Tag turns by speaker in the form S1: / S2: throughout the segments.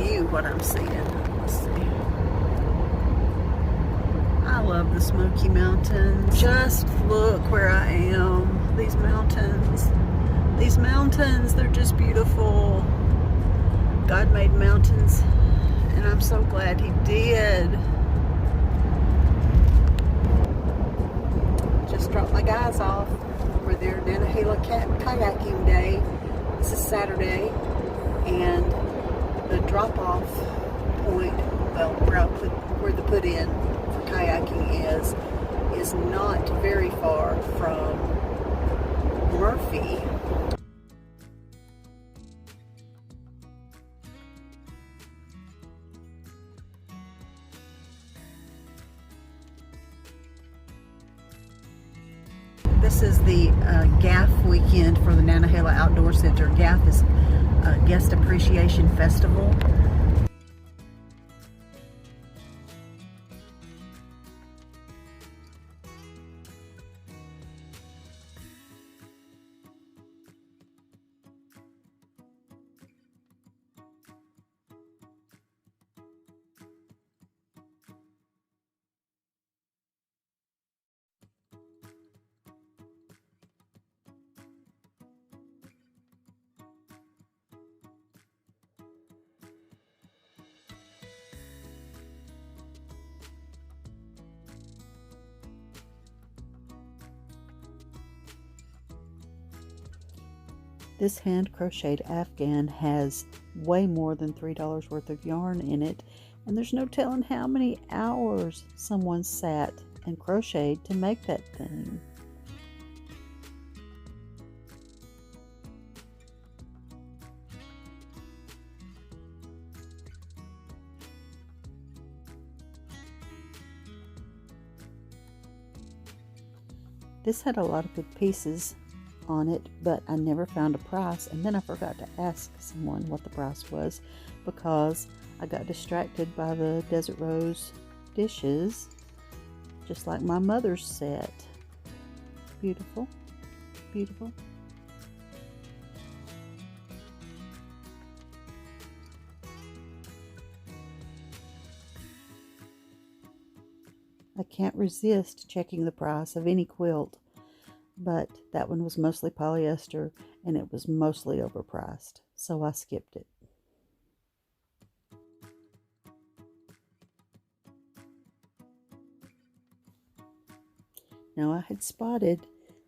S1: you what I'm seeing. Let's see. I love the Smoky Mountains. Just look where I am. These mountains. These mountains, they're just beautiful. God made mountains, and I'm so glad He did. Just dropped my guys off for their Nantahala kayaking day. This is Saturday, and the drop-off point, well, where the put-in for kayaking is not very far from Murphy. This is the GAF weekend for the Nantahala Outdoor Center. GAF is Guest Appreciation Festival. This hand crocheted Afghan has way more than $3 worth of yarn in it, and there's no telling how many hours someone sat and crocheted to make that thing. This had a lot of good pieces on it, but I never found a price, and then I forgot to ask someone what the price was because I got distracted by the Desert Rose dishes, just like my mother's set. Beautiful, beautiful. I can't resist checking the price of any quilt, but that one was mostly polyester and it was mostly overpriced, so I skipped it. Now I had spotted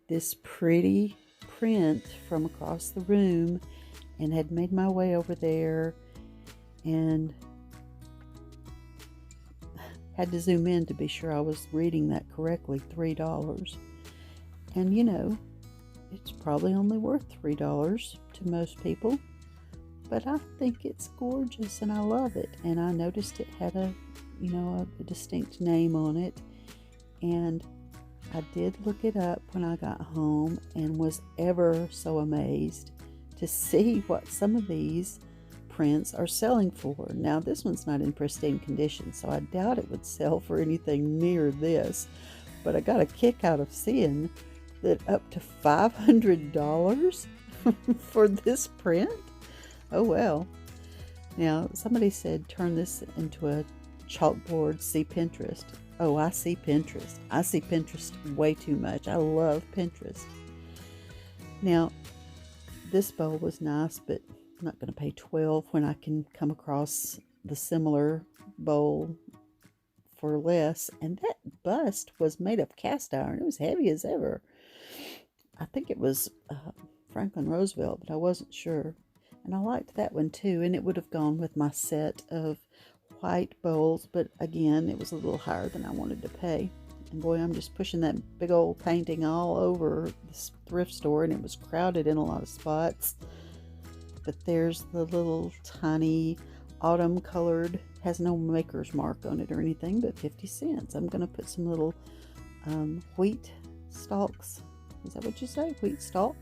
S1: this pretty print from across the room and had made my way over there and had to zoom in to be sure I was reading that correctly. $3. And you know, it's probably only worth $3 to most people, but I think it's gorgeous and I love it. And I noticed it had a distinct name on it, and I did look it up when I got home and was ever so amazed to see what some of these prints are selling for. Now this one's not in pristine condition, so I doubt it would sell for anything near this, but I got a kick out of seeing that up to $500 for this print. Oh well. Now somebody said turn this into a chalkboard, see Pinterest. Oh, I see Pinterest. I see Pinterest way too much. I love Pinterest. Now this bowl was nice, but I'm not going to pay $12 when I can come across the similar bowl for less. And that bust was made of cast iron. It was heavy as ever. I think it was Franklin Roosevelt, but I wasn't sure. And I liked that one too, and it would have gone with my set of white bowls, but again, it was a little higher than I wanted to pay. And boy, I'm just pushing that big old painting all over this thrift store, and it was crowded in a lot of spots. But there's the little tiny autumn colored, has no maker's mark on it or anything, but 50 cents. I'm going to put some little wheat stalks. Is that what you say? Wheat stalk?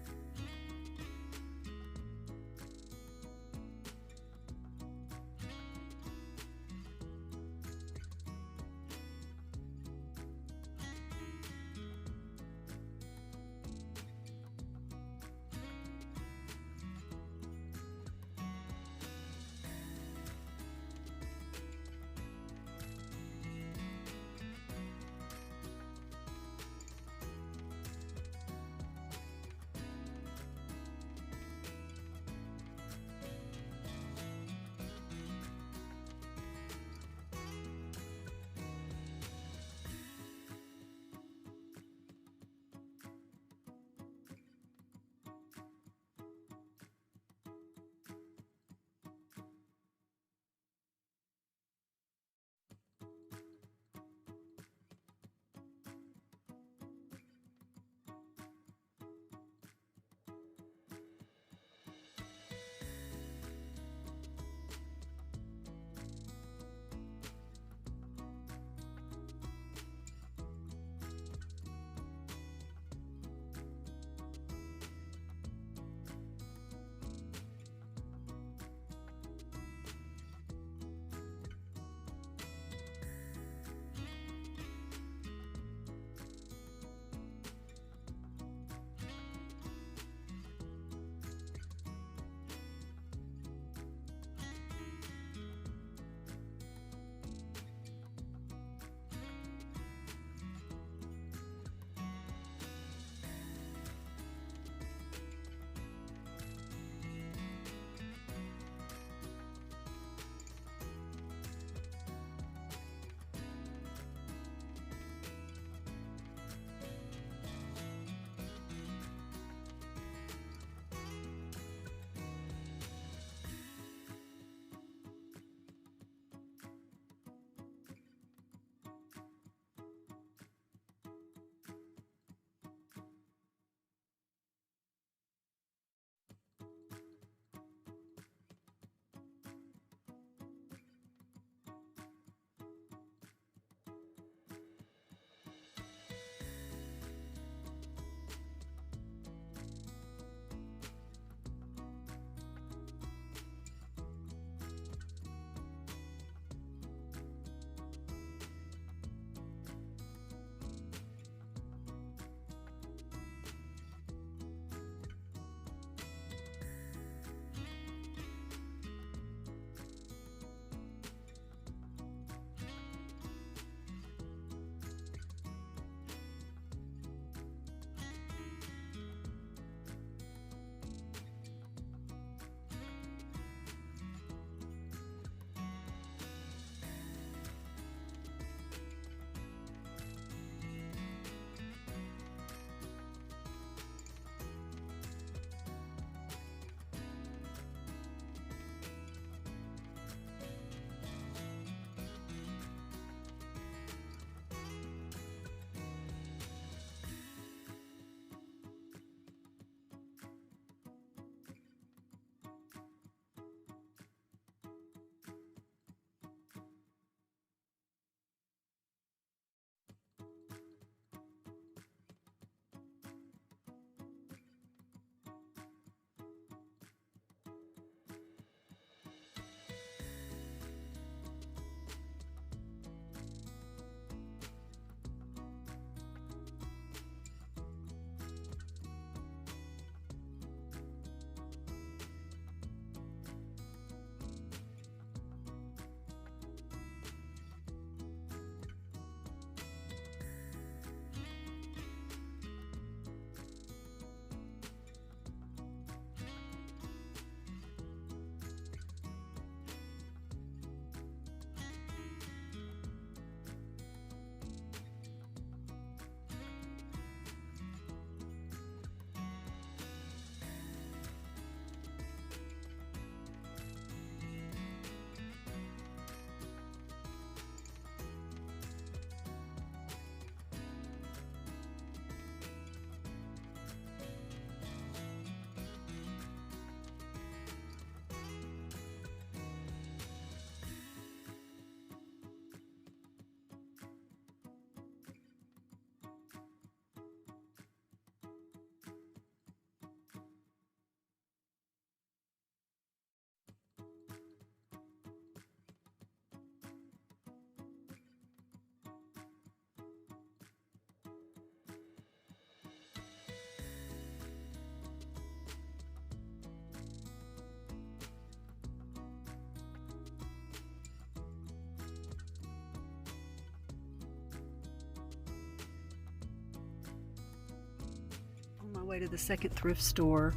S1: my way to the second thrift store,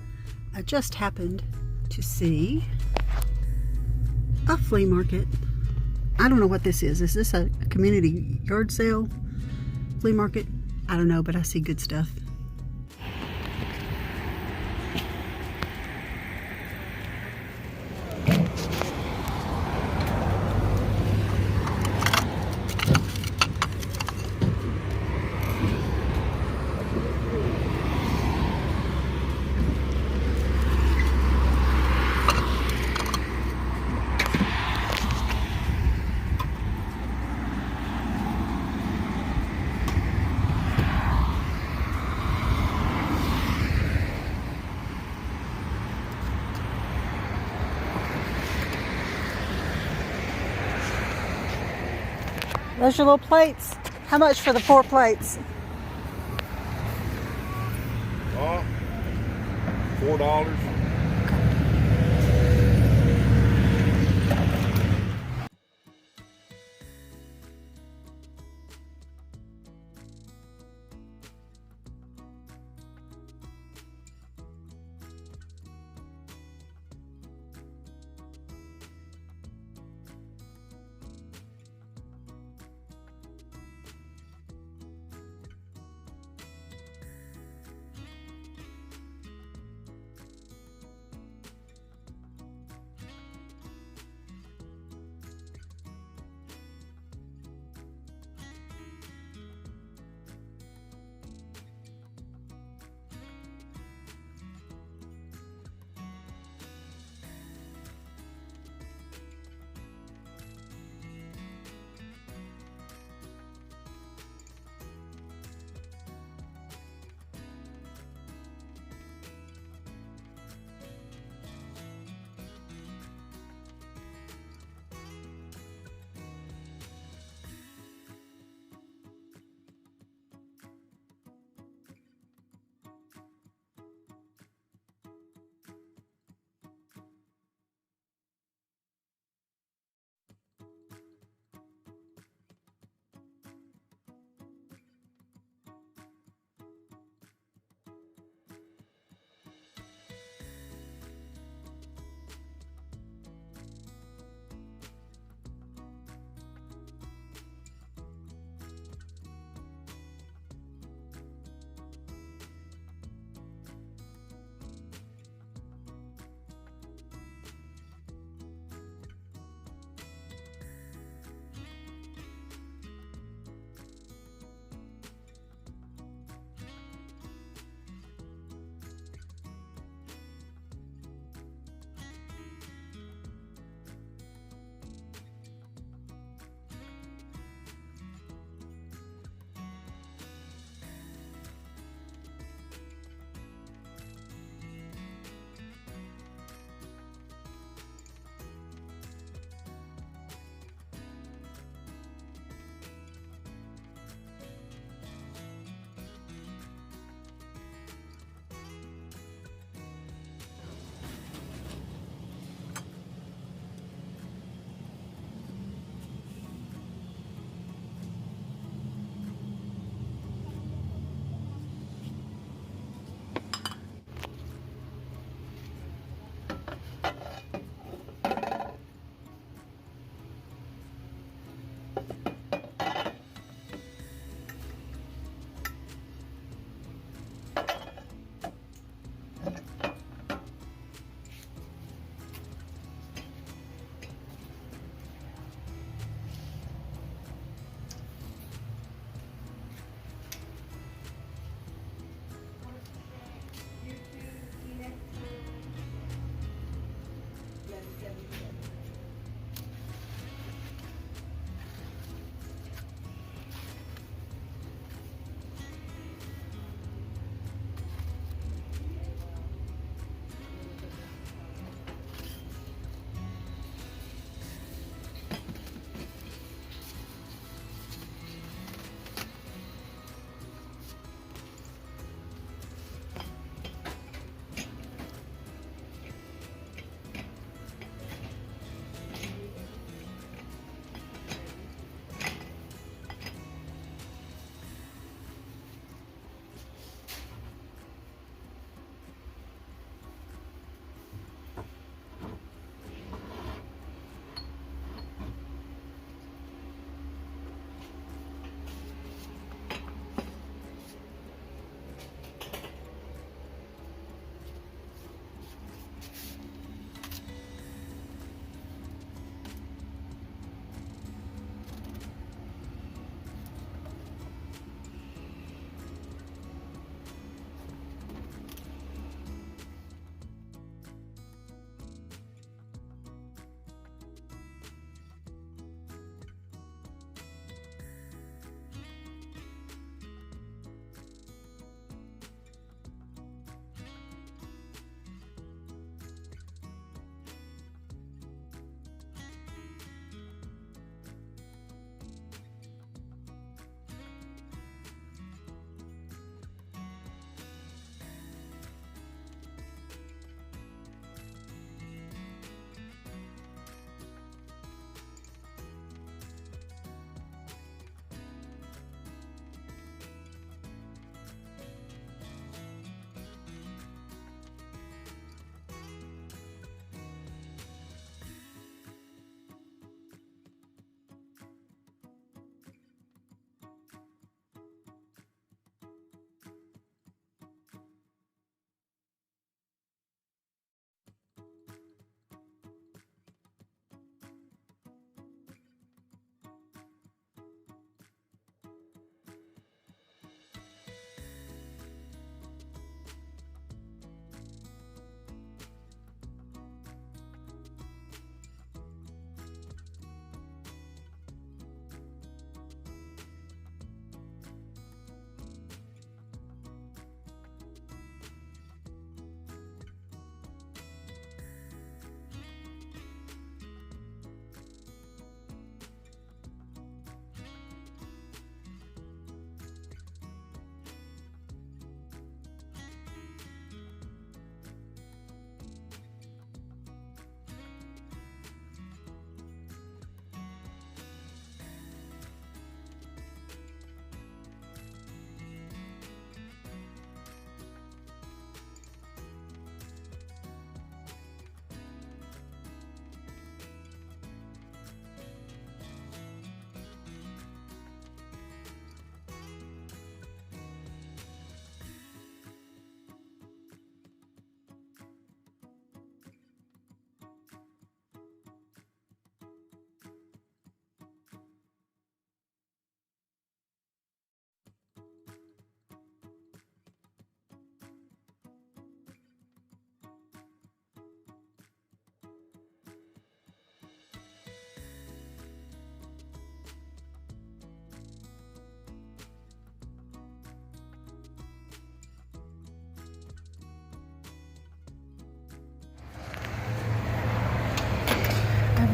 S1: I just happened to see a flea market. I don't know what this is. Is this a community yard sale? Flea market? I don't know, but I see good stuff. Those are little plates. How much for the 4 plates?
S2: $4.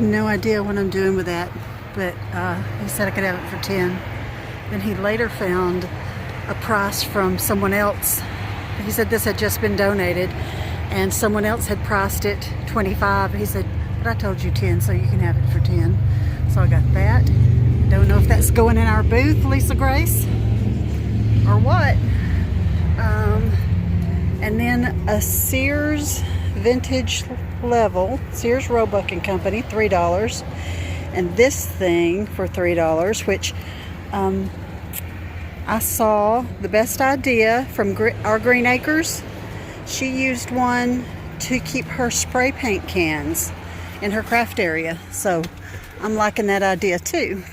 S1: no idea what I'm doing with that, but he said I could have it for 10. Then he later found a price from someone else. He said this had just been donated and someone else had priced it 25. He said, but I told you 10, so you can have it for 10. So I got that. Don't know if that's going in our booth, Lisa Grace, or what. And then a Sears vintage level, Sears Roebuck and Company, $3. And this thing for $3, which I saw the best idea from our Green Acres. She used one to keep her spray paint cans in her craft area. So I'm liking that idea too.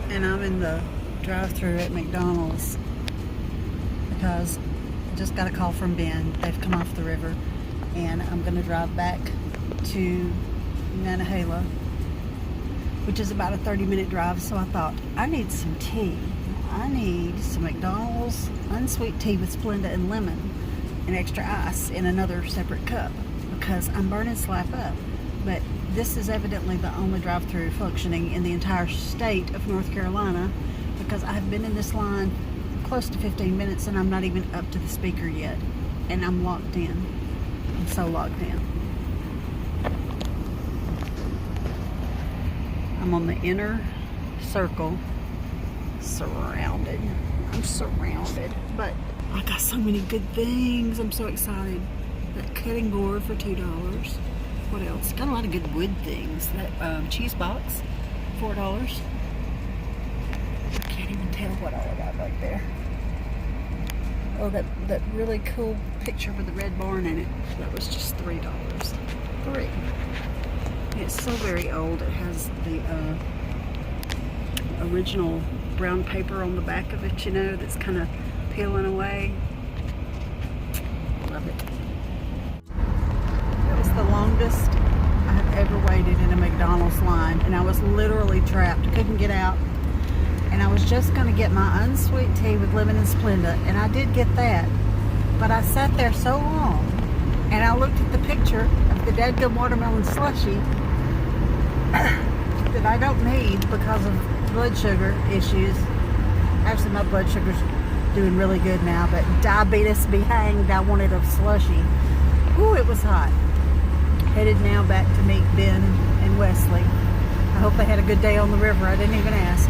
S1: And I'm in the drive-thru at McDonald's because I just got a call from Ben. They've come off the river and I'm going to drive back to Nantahala, which is about a 30-minute drive. So I thought, I need some tea. I need some McDonald's unsweet tea with Splenda and lemon and extra ice in another separate cup because I'm burning slap up. But this is evidently the only drive-thru functioning in the entire state of North Carolina because I've been in this line close to 15 minutes and I'm not even up to the speaker yet. And I'm locked in. I'm so locked in. I'm on the inner circle, surrounded. I'm surrounded. But I got so many good things. I'm so excited. That cutting board for $2. What else? Got a lot of good wood things. That cheese box, $4. I can't even tell what all I got right there. Oh, that really cool picture with the red barn in it. That was just $3. $3. It's so very old. It has the original brown paper on the back of it, you know, that's kind of peeling away. Love it. The longest I've ever waited in a McDonald's line, and I was literally trapped, couldn't get out, and I was just going to get my unsweet tea with lemon and Splenda, and I did get that, but I sat there so long and I looked at the picture of the dadgum watermelon slushy that I don't need because of blood sugar issues. Actually, my blood sugar's doing really good now, but diabetes be hanged, I wanted a slushy. Ooh, it was hot. Headed now back to meet Ben and Wesley. I hope they had a good day on the river. I didn't even ask.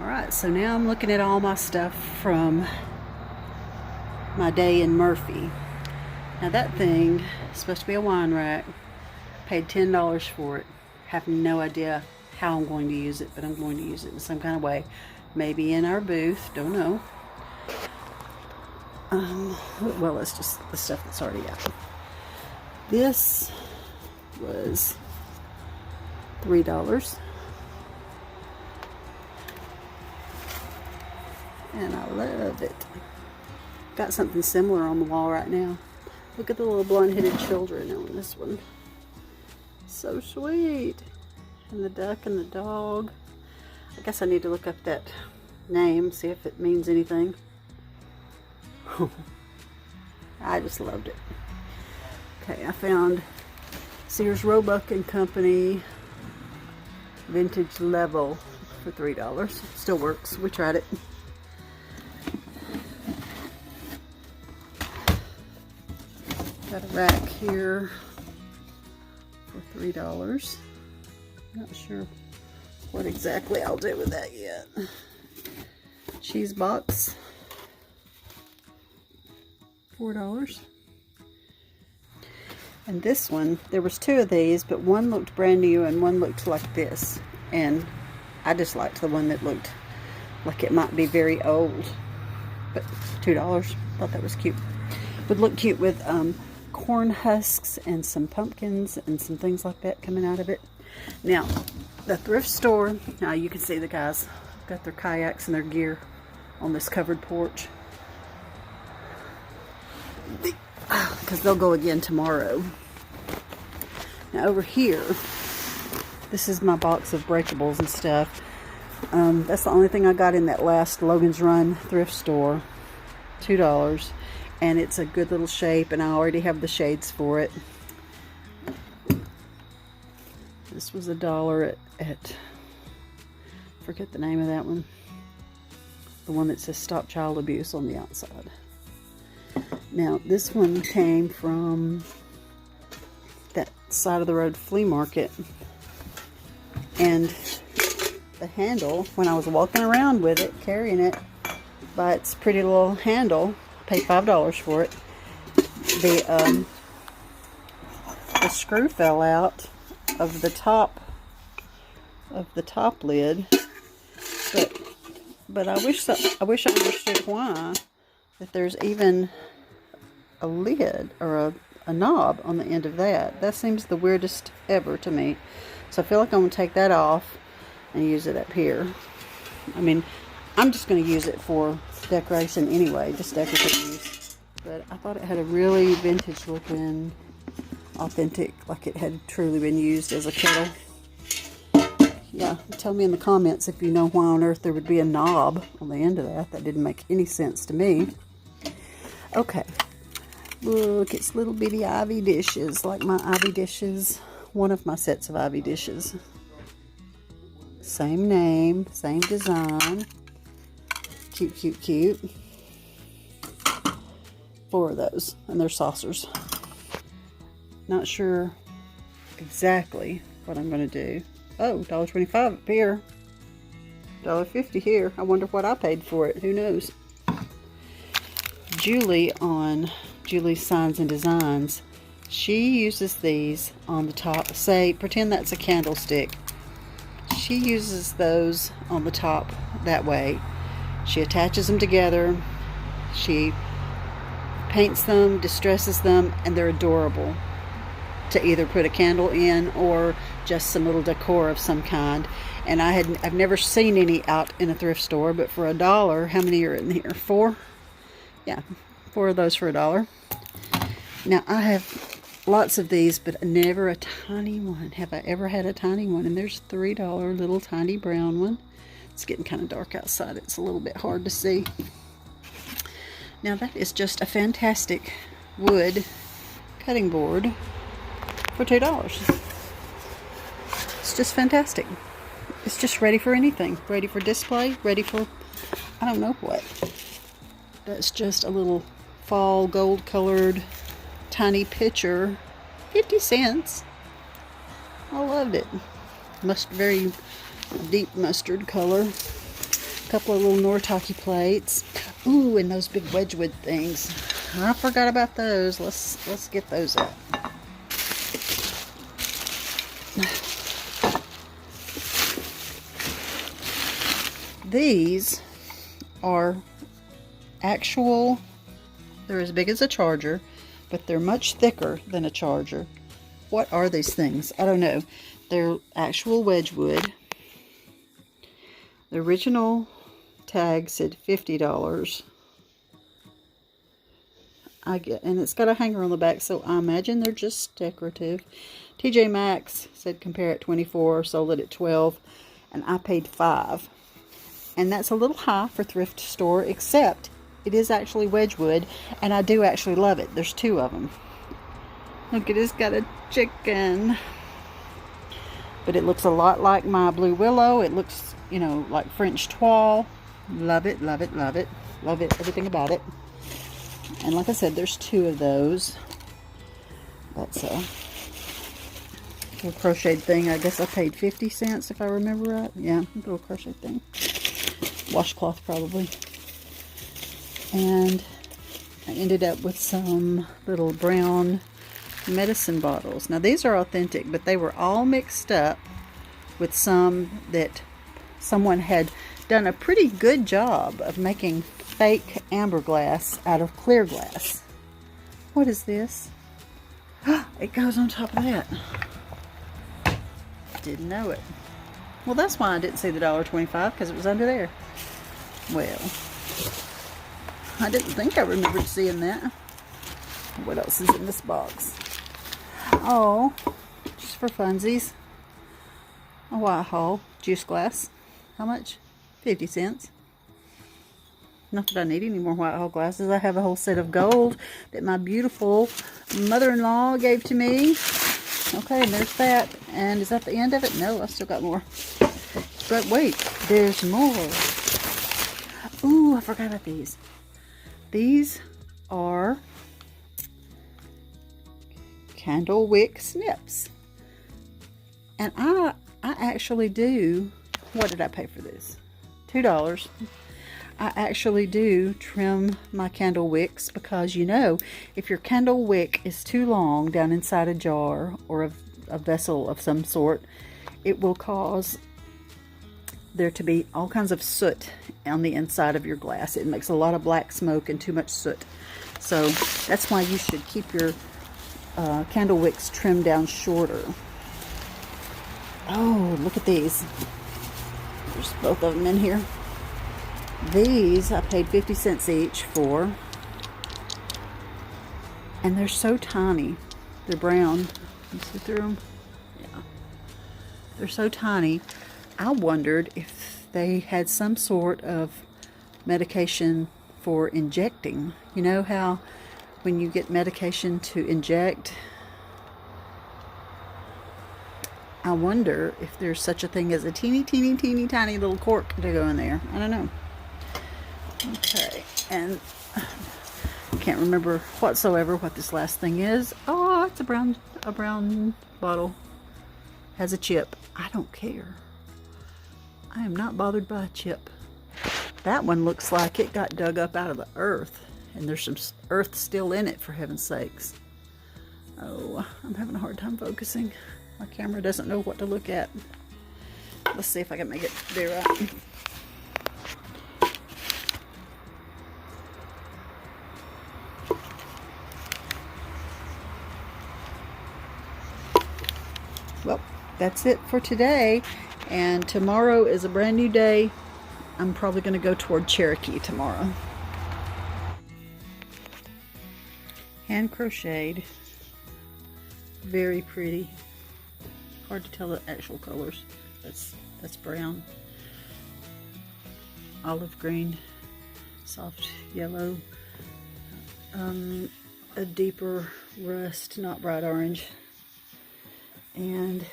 S1: Alright, so now I'm looking at all my stuff from my day in Murphy. Now that thing is supposed to be a wine rack. Paid $10 for it. Have no idea how I'm going to use it, but I'm going to use it in some kind of way. Maybe in our booth, don't know. Well, it's just the stuff that's already out. This was $3. And I love it. Got something similar on the wall right now. Look at the little blonde-headed children on this one. So sweet. And the duck and the dog. I guess I need to look up that name, see if it means anything. I just loved it. Okay, I found Sears Roebuck and Company Vintage Level for $3. Still works. We tried it. Got a rack here for $3. Not sure what exactly I'll do with that yet. Cheese box, $4. And this one, there was two of these, but one looked brand new and one looked like this. And I just liked the one that looked like it might be very old. But $2. Thought that was cute. Would look cute with corn husks and some pumpkins and some things like that coming out of it. Now, the thrift store, now you can see the guys got their kayaks and their gear on this covered porch. Because they'll go again tomorrow. Now over here, this is my box of Breakables and stuff. That's the only thing I got in that last Logan's Run thrift store. $2. And it's a good little shape, and I already have the shades for it. This was $1 at forget the name of that one. The one that says Stop Child Abuse on the outside. Now, this one came from that side of the road flea market. And the handle, when I was walking around with it, carrying it by its pretty little handle, paid $5 for it. The screw fell out of the top lid, but I wish I understood why. That there's even a lid or a knob on the end of that. That seems the weirdest ever to me. So I feel like I'm gonna take that off and use it up here. I mean, I'm just gonna use it for decoration anyway, just decorative use. But I thought it had a really vintage looking, authentic, like it had truly been used as a kettle. Yeah, tell me in the comments if you know why on earth there would be a knob on the end of that. That didn't make any sense to me. Okay, look, it's little bitty Ivy dishes, like my Ivy dishes, one of my sets of Ivy dishes. Same name, same design. Cute, cute, cute. 4 of those, and they're saucers. Not sure exactly what I'm going to do. Oh, $1.25 up here. $1.50 here. I wonder what I paid for it. Who knows? Julie on Julie's Signs and Designs, she uses these on the top. Say, pretend that's a candlestick. She uses those on the top that way. She attaches them together. She paints them, distresses them, and they're adorable to either put a candle in or just some little decor of some kind. And I've never seen any out in a thrift store, but for $1, how many are in here? 4? Yeah, 4 of those for $1. Now I have lots of these, but never a tiny one. Have I ever had a tiny one? And there's a $3 little tiny brown one. It's getting kind of dark outside. It's a little bit hard to see. Now that is just a fantastic wood cutting board for $2. It's just fantastic. It's just ready for anything. Ready for display, ready for, I don't know what. That's just a little fall gold colored tiny pitcher. 50 cents. I loved it. Very deep mustard color. A couple of little Nortaki plates. Ooh, and those big Wedgewood things. I forgot about those. Let's get those out. These are actual, they're as big as a charger, but they're much thicker than a charger. What are these things? I don't know. They're actual Wedgewood. The original tag said $50. And it's got a hanger on the back, so I imagine they're just decorative. TJ Maxx said compare at 24, sold it at 12, and I paid 5. And that's a little high for thrift store, except it is actually Wedgewood, and I do actually love it. There's 2 of them. Look, it has got a chicken. But it looks a lot like my Blue Willow. It looks, you know, like French toile. Love it, love it, love it. Love it, everything about it. And like I said, there's 2 of those. That's a little crocheted thing. I guess I paid 50 cents if I remember right. Yeah, a little crochet thing. Washcloth probably. And I ended up with some little brown medicine bottles. Now these are authentic, but they were all mixed up with some that someone had done a pretty good job of making fake amber glass out of clear glass. What is this? It goes on top of that. Didn't know it. Well, that's why I didn't see the $1.25, because it was under there. Well, I didn't think I remembered seeing that. What else is in this box? Oh, just for funsies. A Whitehall juice glass. How much? 50 cents. Not that I need any more Whitehall glasses. I have a whole set of gold that my beautiful mother-in-law gave to me. Okay, and there's that. And is that the end of it? No, I still got more. But wait, there's more. Ooh, I forgot about these. These are candle wick snips. And I actually do, what did I pay for this? $2. I actually do trim my candle wicks because, you know, if your candle wick is too long down inside a jar or a vessel of some sort, it will cause there to be all kinds of soot on the inside of your glass. It makes a lot of black smoke and too much soot. So that's why you should keep your candle wicks trimmed down shorter. Oh, look at these. There's both of them in here. These I paid 50 cents each for. And they're so tiny. They're brown. Can you see through them? Yeah. They're so tiny. I wondered if they had some sort of medication for injecting. You know how when you get medication to inject, I wonder if there's such a thing as a teeny tiny little cork to go in there. I don't know. Okay, and I can't remember whatsoever what this last thing is. Oh, it's a brown bottle. Has a chip. I don't care. I am not bothered by a chip. That one looks like it got dug up out of the earth, and there's some earth still in it, for heaven's sakes. Oh, I'm having a hard time focusing. My camera doesn't know what to look at. Let's see if I can make it do right. Well, that's it for today, and tomorrow is a brand new day. I'm probably going to go toward Cherokee tomorrow. Hand crocheted. Very pretty. Hard to tell the actual colors. That's brown, olive green, soft yellow, a deeper rust, not bright orange, and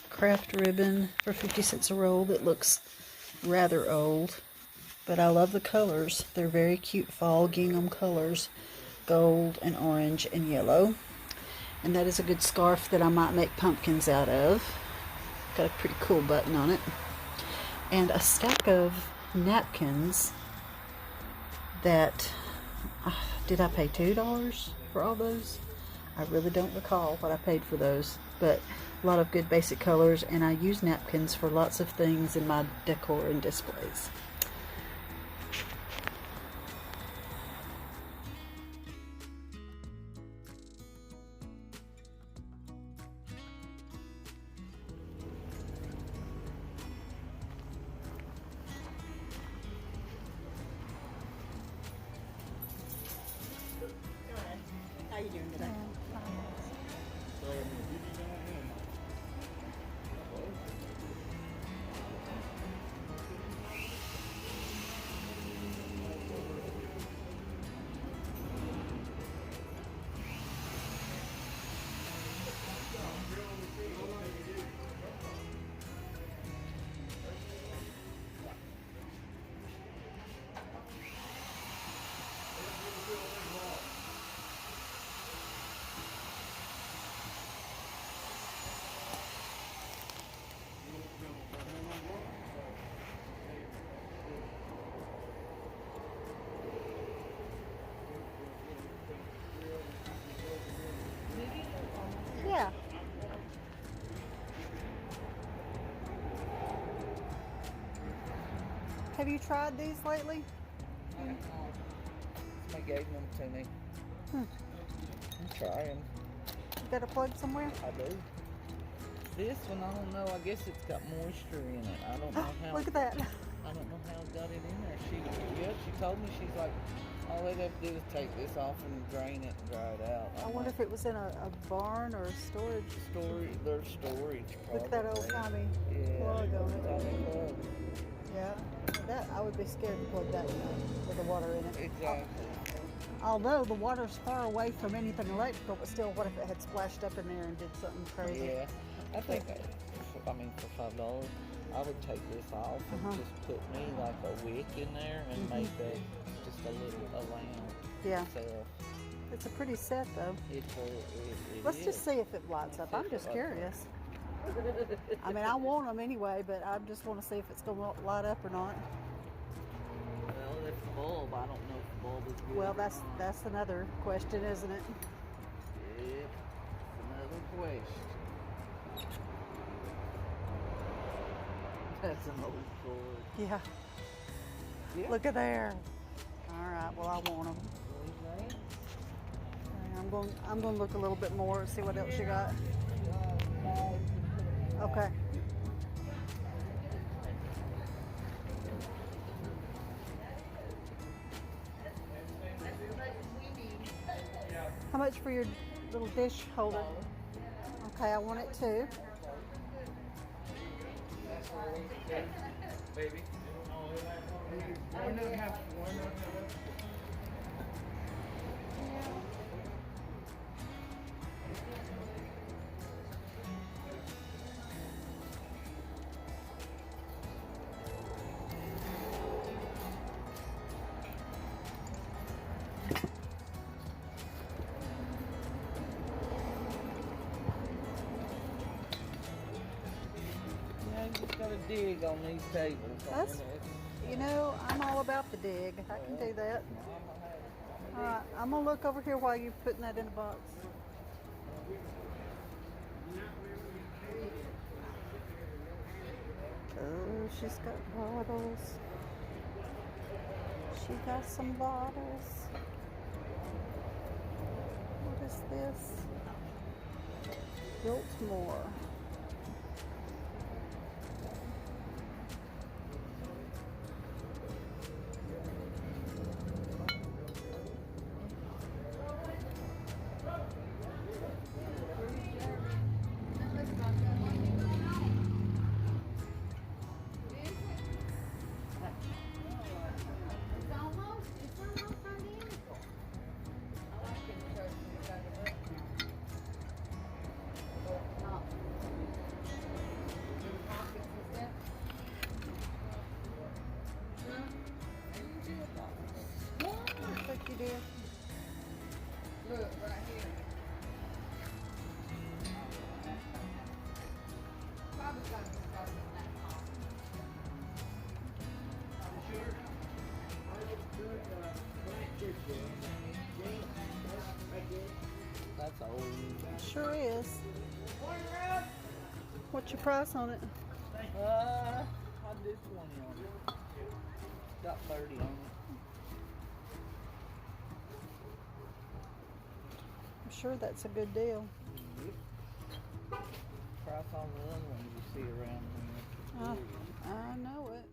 S1: craft ribbon for 50 cents a roll that looks rather old, but I love the colors. They're very cute fall gingham colors, gold and orange and yellow. And that is a good scarf that I might make pumpkins out of. Got a pretty cool button on it. And a stack of napkins that, did I pay $2 for all those? I really don't recall what I paid for those, but a lot of good basic colors, and I use napkins for lots of things in my decor and displays. How you doing today? Yeah. Have you tried these lately?
S2: Somebody gave them to me. I'm trying.
S1: You got a plug somewhere?
S2: I do. This one, I don't know. I guess it's got moisture in it. I don't know how.
S1: Look at that.
S2: I don't know how it got it in there. She told me, she's like, all they'd have to do is take this off and drain it and dry it out.
S1: I wonder if it was in a barn or a storage.
S2: There's storage. Probably.
S1: Look at that old timey plug on it.
S2: Plug.
S1: Yeah, that I would be scared to plug that with the water in it.
S2: Exactly.
S1: Although the water's far away from anything electrical, but still, what if it had splashed up in there and did something crazy?
S2: Yeah, I think, for $5, I would take this off and just put me like a wick in there and make that just a lamp.
S1: Yeah.
S2: Itself.
S1: It's a pretty set though. Let's just see if it lights up. I'm just curious. I mean, I want them anyway, but I just want to see if it's going to light up or not.
S2: Well, that's the bulb. I don't know if the bulb is good.
S1: Well, that's another question, isn't it?
S2: Yep, another question. That's an old cord.
S1: Yeah. Look at there. All right. Well, I want them. I'm going to look a little bit more and see what else you got. Okay. How much for your little dish holder? Okay, I want it too.
S2: Baby. You just gotta dig on these tables.
S1: You know, I'm all about the dig. I can do that. All right, I'm gonna look over here while you're putting that in the box. Oh, she's got bottles. She got some bottles. What is this? Biltmore.
S3: Look, right here. Probably got to be starting in that
S2: That's old.
S1: It sure is. What's your price on it?
S2: I did 20 on it. Got 30 on it.
S1: I'm sure that's a good deal.
S2: Yep. Price on the other ones you see around here.
S1: I know it.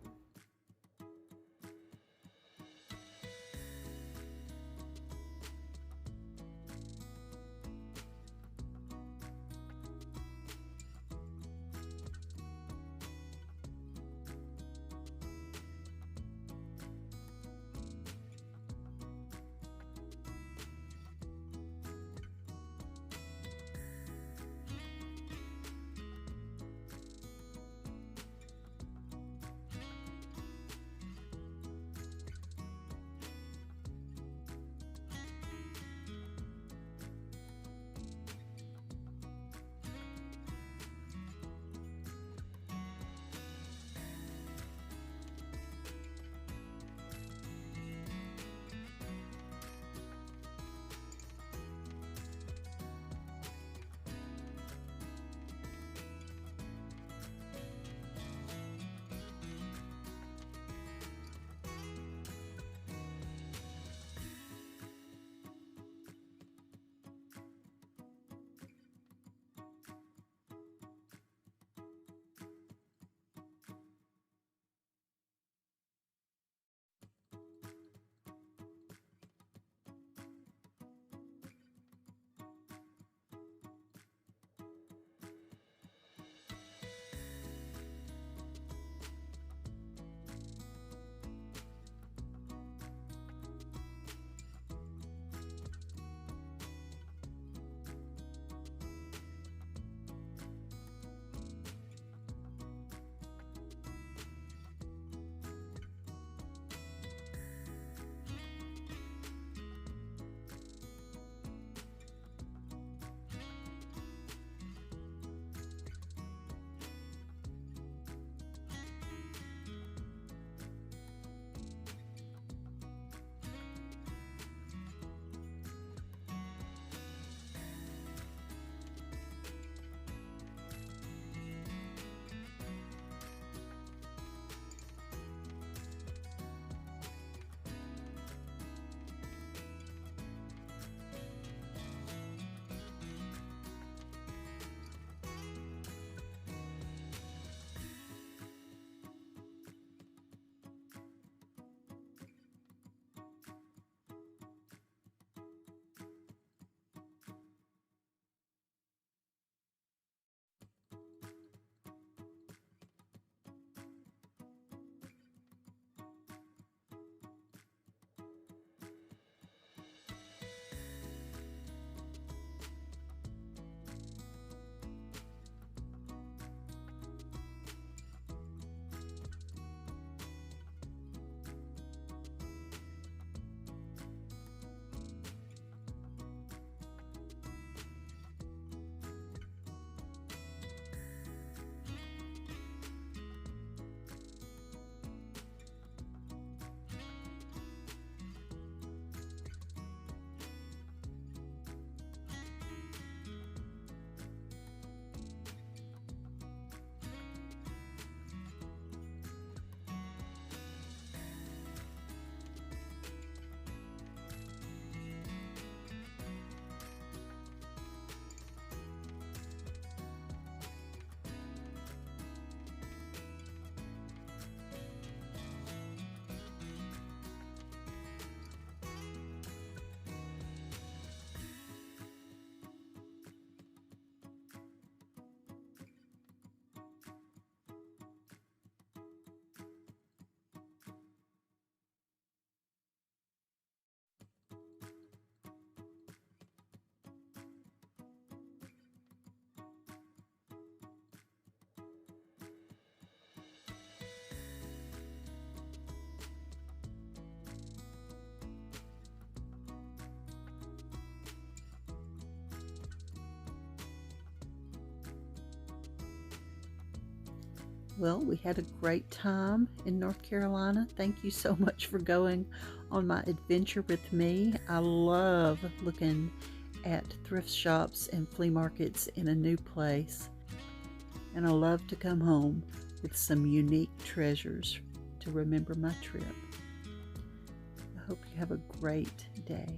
S1: Well, we had a great time in North Carolina. Thank you so much for going on my adventure with me. I love looking at thrift shops and flea markets in a new place. And I love to come home with some unique treasures to remember my trip. I hope you have a great day.